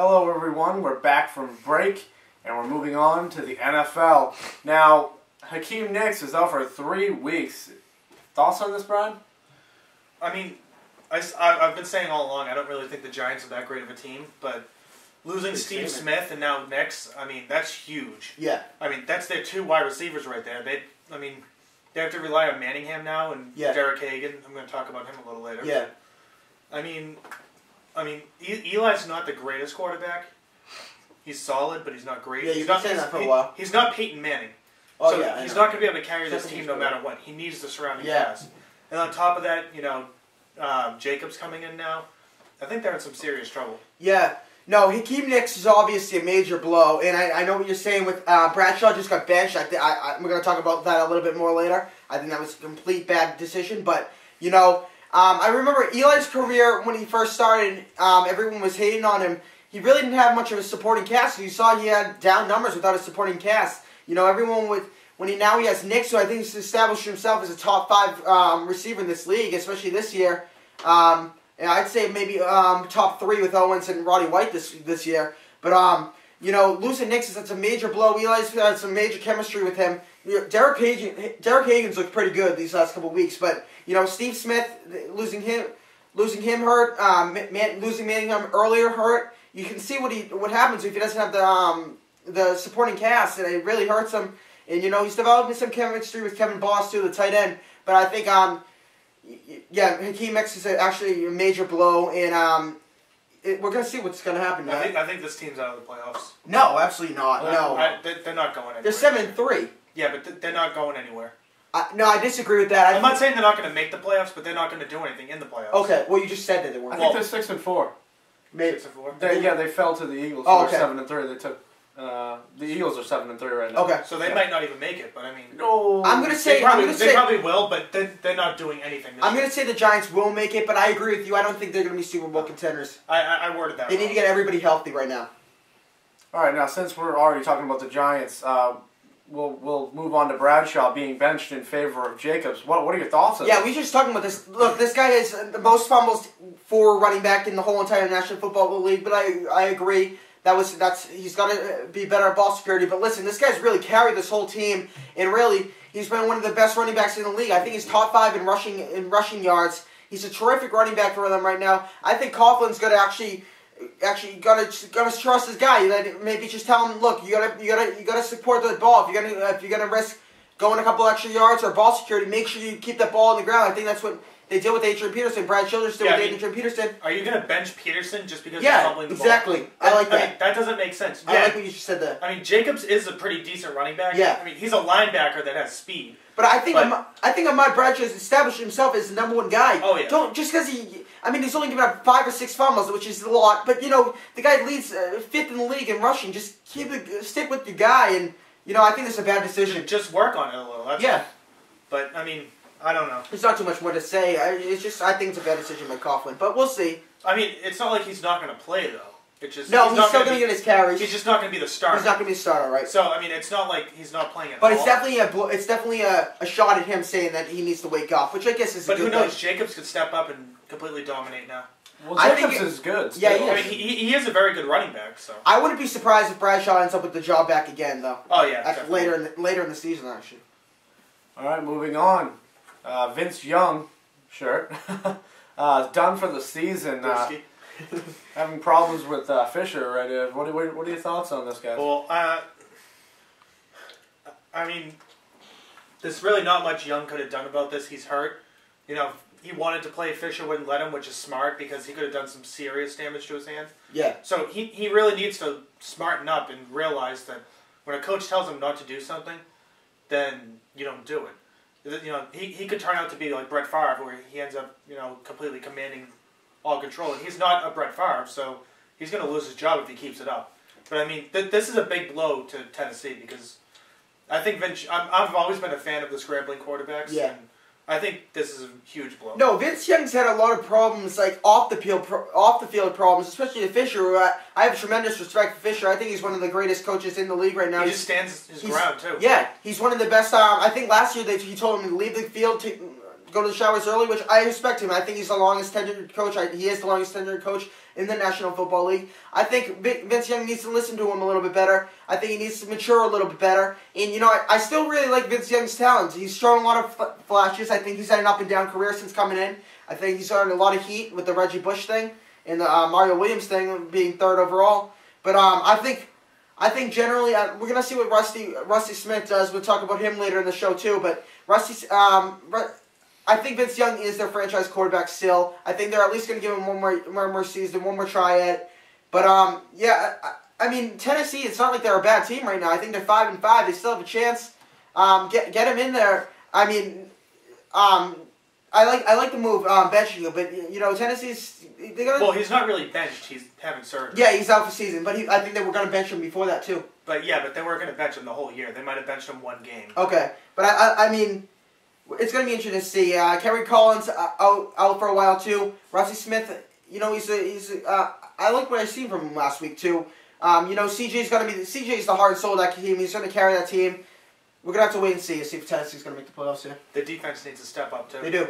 Hello everyone, we're back from break and we're moving on to the NFL. Now, Hakeem Nicks is out for 3 weeks. Thoughts on this, Brian? I mean, I've been saying all along, I don't really think the Giants are that great of a team, but losing Steve Smith and now Nicks, I mean, that's huge. Yeah. I mean, that's their 2 wide receivers right there. They have to rely on Manningham now and Derek Hagan. I'm going to talk about him a little later. Yeah. I mean, Eli's not the greatest quarterback. He's solid, but he's not great. Yeah, you've been saying that for a while. He's not Peyton Manning. Oh, so yeah, he's not going to be able to carry this team no matter what. He needs the surrounding cast. And on top of that, Jacobs coming in now. I think they're in some serious trouble. Yeah. No, Hakeem Nicks is obviously a major blow, and I know what you're saying with Bradshaw just got benched. I'm going to talk about that a little bit more later. I think that was a complete bad decision, but, I remember Eli's career when he first started, everyone was hating on him. He really didn't have much of a supporting cast. You saw he had down numbers without a supporting cast. Everyone now he has Nicks, who I think has established himself as a top 5 receiver in this league, especially this year. And I'd say maybe top 3 with Owens and Roddy White this year. But losing Nicks is a major blow. Eli's had some major chemistry with him. Derek Hagan's looked pretty good these last couple of weeks, but Steve Smith losing him hurt. Losing Manningham earlier hurt. You can see what happens if he doesn't have the supporting cast, and it really hurts him. And he's developing some chemistry with Kevin Boss too, the tight end. But I think Hakeem Nicks is actually a major blow, and we're going to see what's going to happen. I think this team's out of the playoffs. No, absolutely not. No, they're not going anywhere. They're 7-3. Yeah, but they're not going anywhere. No, I disagree with that. I'm not saying they're not going to make the playoffs, but they're not going to do anything in the playoffs. Okay, well, you just said that they weren't. I think they're 6-4. Maybe 6-4. They fell to the Eagles. Oh, okay. 7-3. They took the Eagles are 7-3 right now. Okay, so they might not even make it. But I mean, no. I'm gonna say they probably will, but they're not doing anything. I'm gonna say the Giants will make it, but I agree with you. I don't think they're gonna be Super Bowl contenders. I worded that. They need to get everybody healthy right now. All right, now since we're already talking about the Giants, we'll move on to Bradshaw being benched in favor of Jacobs. What are your thoughts on Yeah, this? we were just talking about this. Look, this guy has the most fumbles for running back in the whole entire National Football League, but I agree. He's got to be better at ball security. But listen, this guy's really carried this whole team, and really, he's been one of the best running backs in the league. I think he's top 5 in rushing yards. He's a terrific running back for them right now. I think Coughlin's going to actually gotta trust his guy. Maybe just tell him, look, you gotta support the ball. If you're gonna risk going a couple extra yards or ball security, make sure you keep that ball on the ground. I think that's what they did with Adrian Peterson. Brad Childress did with Adrian Peterson. Are you gonna bench Peterson just because he's fumbling the ball? Exactly. I like that. I mean, that doesn't make sense. I like what you just said there. I mean, Jacobs is a pretty decent running back. Yeah. I mean, he's a linebacker that has speed. But I think Ahmad Bradshaw has established himself as the #1 guy. Oh yeah. Don't just because he's only given up 5 or 6 fumbles, which is a lot. But the guy leads 5th in the league in rushing. Just stick with your guy, and I think it's a bad decision. Just work on it a little. That's all. But I mean, I don't know. There's not too much more to say. I think it's a bad decision by Coughlin, but we'll see. I mean, it's not like he's not going to play though. He's still going to get his carries. He's just not going to be the starter. He's not going to be the starter, right? So I mean, it's not like he's not playing at all. But it's definitely a shot at him saying that he needs to wake up, which I guess is a good thing. But who knows? Jacobs could step up and completely dominate now. Well, Jacobs is good. Still. Yeah, I mean, he is a very good running back. So I wouldn't be surprised if Bradshaw ends up with the job back again, though. Oh yeah, later in the season, actually. All right, moving on. Vince Young, shirt, done for the season. Having problems with Fisher, right? What are your thoughts on this, guys? Well, I mean, there's really not much Young could have done about this. He's hurt. He wanted to play. Fisher wouldn't let him, which is smart because he could have done some serious damage to his hand. Yeah. So he really needs to smarten up and realize that when a coach tells him not to do something, then you don't do it. He could turn out to be like Brett Favre, where he ends up, completely commanding all control. And he's not a Brett Favre, so he's going to lose his job if he keeps it up. But I mean, this is a big blow to Tennessee because I think I've always been a fan of the scrambling quarterbacks. Yeah. And I think this is a huge blow. No, Vince Young's had a lot of problems, like off the field problems, especially to Fisher. I have tremendous respect for Fisher. I think he's one of the greatest coaches in the league right now. He just stands his ground too. Yeah, he's one of the best. I think last year he told him to leave the field, go to the showers early, which I respect him. I think he's the longest tenured coach. He is the longest tenured coach in the National Football League. I think Vince Young needs to listen to him a little bit better. I think he needs to mature a little bit better. And, I still really like Vince Young's talent. He's shown a lot of flashes. I think he's had an up-and-down career since coming in. I think he's earned a lot of heat with the Reggie Bush thing and the Mario Williams thing being third overall. But I think generally we're gonna see what Rusty Smith does. We'll talk about him later in the show too. But I think Vince Young is their franchise quarterback still. I think they're at least gonna give him one more season, one more try at it. But I mean Tennessee. It's not like they're a bad team right now. I think they're 5-5. They still have a chance. Get him in there. I mean, I like the move benching him, but Tennessee's they're gonna. Well, he's not really benched. He's having surgery. Yeah, he's out for season, but I think they were gonna bench him before that too. But they weren't gonna bench him the whole year. They might have benched him one game. Okay, but I mean, it's gonna be interesting to see. Kerry Collins out for a while too. Rusty Smith, I like what I've seen from him last week too. CJ's the heart and soul of that team. He's gonna carry that team. We're going to have to wait and see if Tennessee's going to make the playoffs here. The defense needs to step up, too. They do.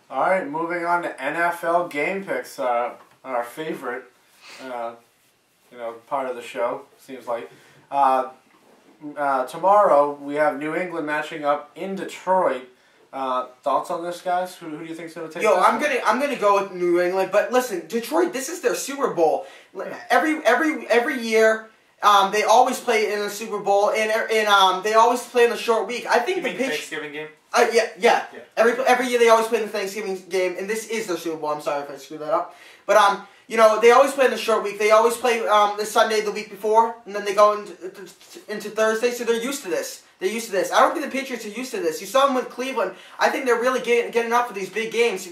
All right, moving on to NFL game picks, our favorite, part of the show, seems like. Tomorrow, we have New England matching up in Detroit. Thoughts on this, guys? Who do you think's going to take this? I'm gonna go with New England. But listen, Detroit, this is their Super Bowl. Every year... they always play in the Super Bowl, and they always play in the short week. I think the Thanksgiving game. Yeah. Every year they always play in the Thanksgiving game, and this is their Super Bowl. I'm sorry if I screwed that up, but they always play in the short week. They always play the Sunday the week before, and then they go into Thursday. So they're used to this. I don't think the Patriots are used to this. You saw them with Cleveland. I think they're really getting up for these big games.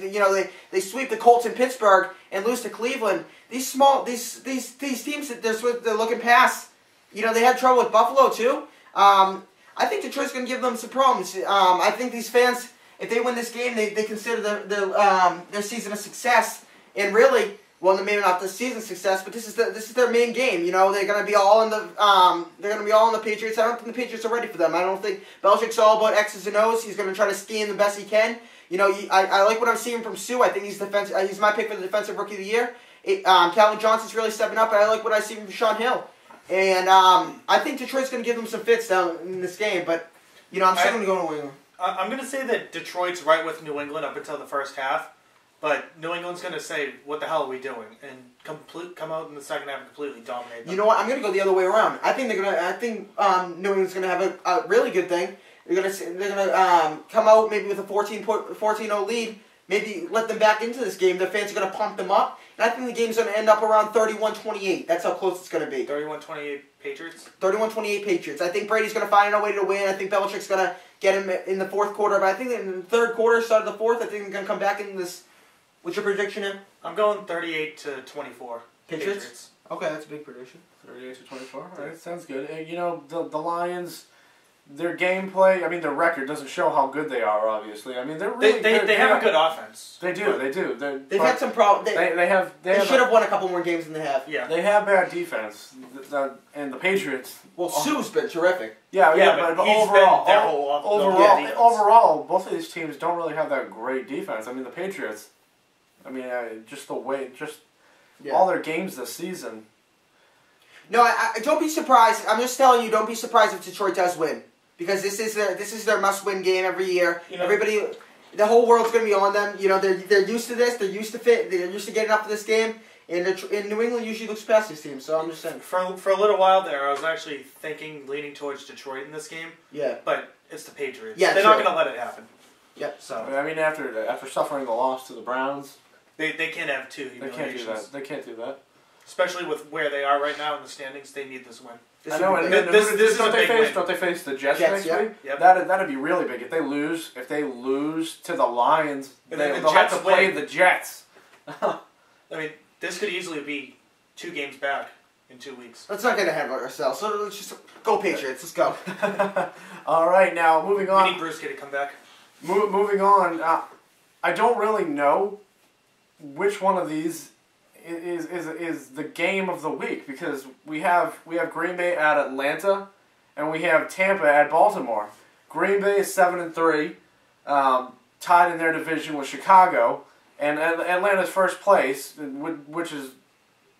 They sweep the Colts in Pittsburgh and lose to Cleveland. These teams that they're looking past. They had trouble with Buffalo too. I think Detroit's going to give them some problems. I think these fans, if they win this game, they consider their season a success. And really, well, maybe not the season success, but this is their main game. They're going to be all in the Patriots. I don't think the Patriots are ready for them. I don't think Belichick's all about X's and O's. He's going to try to scheme the best he can. I like what I'm seeing from Sue. I think he's my pick for the defensive rookie of the year. Calvin Johnson's really stepping up, and I like what I see from Sean Hill. And I think Detroit's going to give them some fits down in this game, but I'm still going to go to New England. I'm going to say that Detroit's right with New England up until the first half, but New England's going to say, "What the hell are we doing?" and come out in the second half and completely dominate them. You know what? I'm going to go the other way around. I think New England's going to have a really good thing. They're going to come out maybe with a 14-0 lead. Maybe let them back into this game. Their fans are going to pump them up. And I think the game's going to end up around 31-28. That's how close it's going to be. 31-28 Patriots? 31-28 Patriots. I think Brady's going to find a way to win. I think Belichick's going to get him in the fourth quarter. But I think in the third quarter, start of the fourth, I think they're going to come back in this. What's your prediction here? I'm going 38-24. Patriots? Okay, that's a big prediction. 38-24. All right, sounds good. And, the Lions... Their gameplay, their record doesn't show how good they are. Obviously, they're really they have a good offense. They do. They've had some problems. They should have won a couple more games than they have. Yeah, they have bad defense, and the Patriots. Well, Sue's been terrific. Yeah, but overall, both of these teams don't really have that great defense. The Patriots. Just the way, all their games this season. No, I don't be surprised. I'm just telling you, don't be surprised if Detroit does win. Because this is their must-win game every year. Everybody, the whole world's going to be on them. They're used to this. They're used to getting up for this game. And New England usually looks past these teams. So I'm just saying. For a little while there, I was actually leaning towards Detroit in this game. Yeah. But it's the Patriots. Yeah, they're not going to let it happen. Yep. So after suffering the loss to the Browns, they can't have two humiliations. They can't do that. Especially with where they are right now in the standings, they need this win. Don't they face the Jets next week? Yep. That'd be really big if they lose. If they lose to the Lions, they'll have to play the Jets. This could easily be 2 games back in 2 weeks. Let's not get ahead of ourselves. So let's just go Patriots. Let's go. All right, now moving on. We need Brewski to come back. Moving on. I don't really know which one of these is the game of the week, because we have Green Bay at Atlanta, and we have Tampa at Baltimore. Green Bay is 7-3. tied in their division with Chicago, and Atlanta's first place, which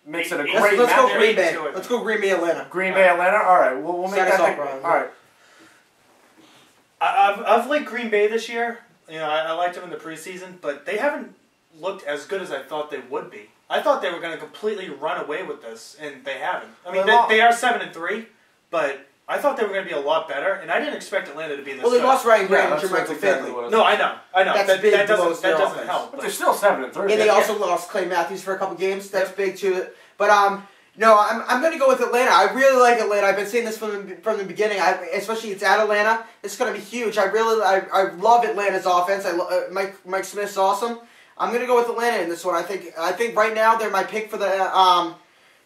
makes it a great match. Let's go Green Bay. Let's go Green Bay, Atlanta. Green Bay, Atlanta. All right, we'll make that. All right. I've liked Green Bay this year. You know, I liked them in the preseason, but they haven't looked as good as I thought they would be. I thought they were going to completely run away with this, and they haven't. I mean, they are 7-3, but I thought they were going to be a lot better, and I didn't expect Atlanta to be this. Well, they lost Ryan Grant and Jermichael Finley. No, I know. That doesn't help. But they're still 7-3. And they also lost Clay Matthews for a couple games. That's big too. But no, I'm going to go with Atlanta. I really like Atlanta. I've been saying this from the beginning. Especially it's at Atlanta. It's going to be huge. I love Atlanta's offense. Mike Smith's awesome. I'm going to go with Atlanta in this one. I think right now they're my pick for the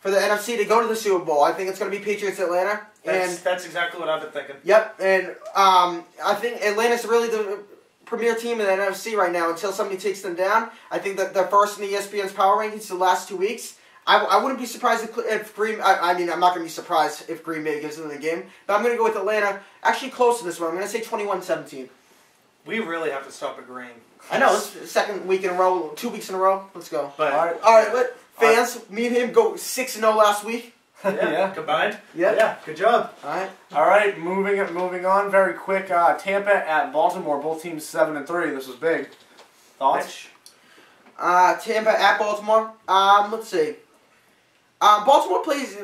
NFC to go to the Super Bowl. I think it's going to be Patriots Atlanta. That's exactly what I've been thinking. Yep, and I think Atlanta's really the premier team in the NFC right now until somebody takes them down. I think that they're first in the ESPN's power rankings the last 2 weeks. I wouldn't be surprised if Green... I'm not going to be surprised if Green Bay gives them the game. But I'm going to go with Atlanta. Actually close to this one. I'm going to say 21-17. We really have to stop agreeing. I know. It's the second week in a row. 2 weeks in a row. Let's go. But, all right. Fans, me and him go 6-0 last week. Yeah, combined. Yeah, good job. All right. Moving on very quick. Tampa at Baltimore. Both teams 7-3. This was big. Thoughts? Tampa at Baltimore. Let's see. Baltimore plays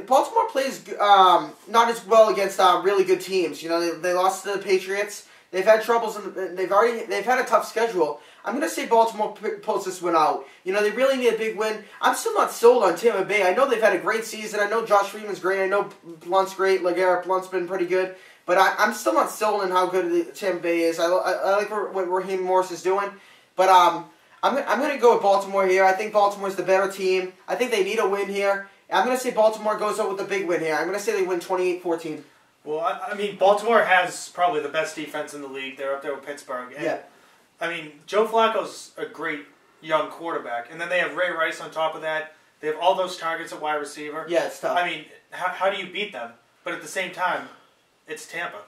not as well against really good teams. You know, they lost to the Patriots. They've had troubles and they've had a tough schedule. I'm going to say Baltimore pulls this one out. You know, they really need a big win. I'm still not sold on Tampa Bay. I know they've had a great season. I know Josh Freeman's great. I know Blunt's great. LeGarrette Blunt's been pretty good. But I'm still not sold on how good Tampa Bay is. I like what Raheem Morris is doing. But I'm going to go with Baltimore here. I think Baltimore's the better team. I think they need a win here. I'm going to say Baltimore goes out with a big win here. I'm going to say they win 28-14. Well, I mean, Baltimore has probably the best defense in the league. They're up there with Pittsburgh. And, I mean, Joe Flacco's a great young quarterback. And then they have Ray Rice on top of that. They have all those targets at wide receiver. Yeah, it's tough. I mean, how do you beat them? But at the same time, it's Tampa.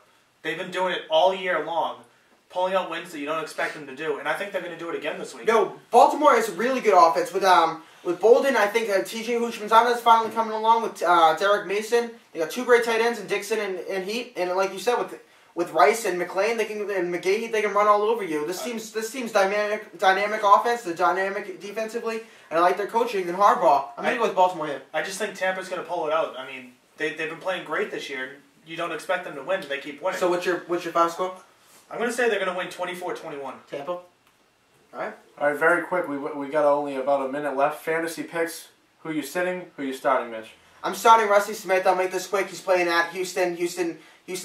They've been doing it all year long, pulling out wins that you don't expect them to do. And I think they're going to do it again this week. No, Baltimore has a really good offense. With Bolden, I think T.J. Houshmandzadeh is finally coming along with Derek Mason. They got two great tight ends in Dixon and Heat. And like you said, with Rice and McLean, and McGahee, they can run all over you. This team's dynamic offense, they're dynamic defensively, and I like their coaching and Harbaugh. I'm going to go with Baltimore here. I just think Tampa's going to pull it out. I mean, they've been playing great this year. You don't expect them to win, but they keep winning. So what's your final score? I'm going to say they're going to win 24-21. Tampa? All right, very quick. We got only about a minute left. Fantasy picks. Who you sitting? Who you starting, Mitch? I'm starting Rusty Smith. I'll make this quick. He's playing at Houston. Houston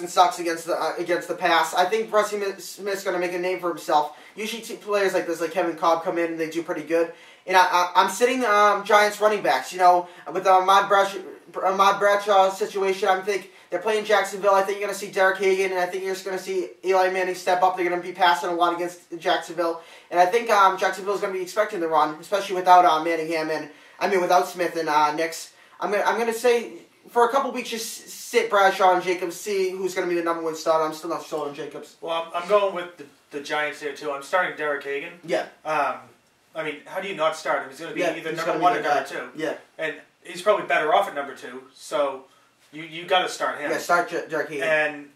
sucks against the pass. I think Rusty Smith's going to make a name for himself. Usually players like this, like Kevin Cobb, come in and they do pretty good. And I'm sitting Giants running backs. You know, with Ahmad Bradshaw situation, I think they're playing Jacksonville. I think you're going to see Derek Hagan, and I think you're just going to see Eli Manning step up. They're going to be passing a lot against Jacksonville. And I think Jacksonville's going to be expecting the run, especially without without Smith and Nix. I'm going to say, for a couple weeks, just sit Bradshaw and Jacobs, see who's going to be the number one starter. I'm still not sold on Jacobs. Well, I'm going with the Giants here, too. I'm starting Derek Hagan. Yeah. I mean, how do you not start him? He's going to be either number one or number two. Yeah. And he's probably better off at number two, so you got to start him. Yeah, start Derek Hagan. And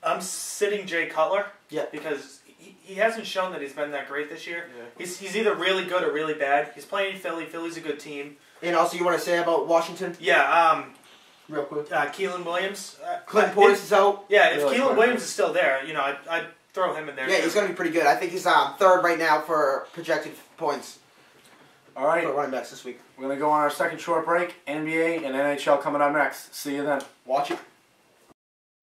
I'm sitting Jay Cutler. Yeah. Because he hasn't shown that he's been that great this year. Yeah. He's either really good or really bad. He's playing in Philly. Philly's a good team. And also, you want to say about Washington? Yeah. Real quick. Keelan Williams. Clint Portis is out. Yeah, if Keelan Williams is still there, you know, I'd throw him in there. Yeah, he's going to be pretty good. I think he's third right now for projected points. All right. For running backs this week. We're going to go on our second short break. NBA and NHL coming up next. See you then. Watch it.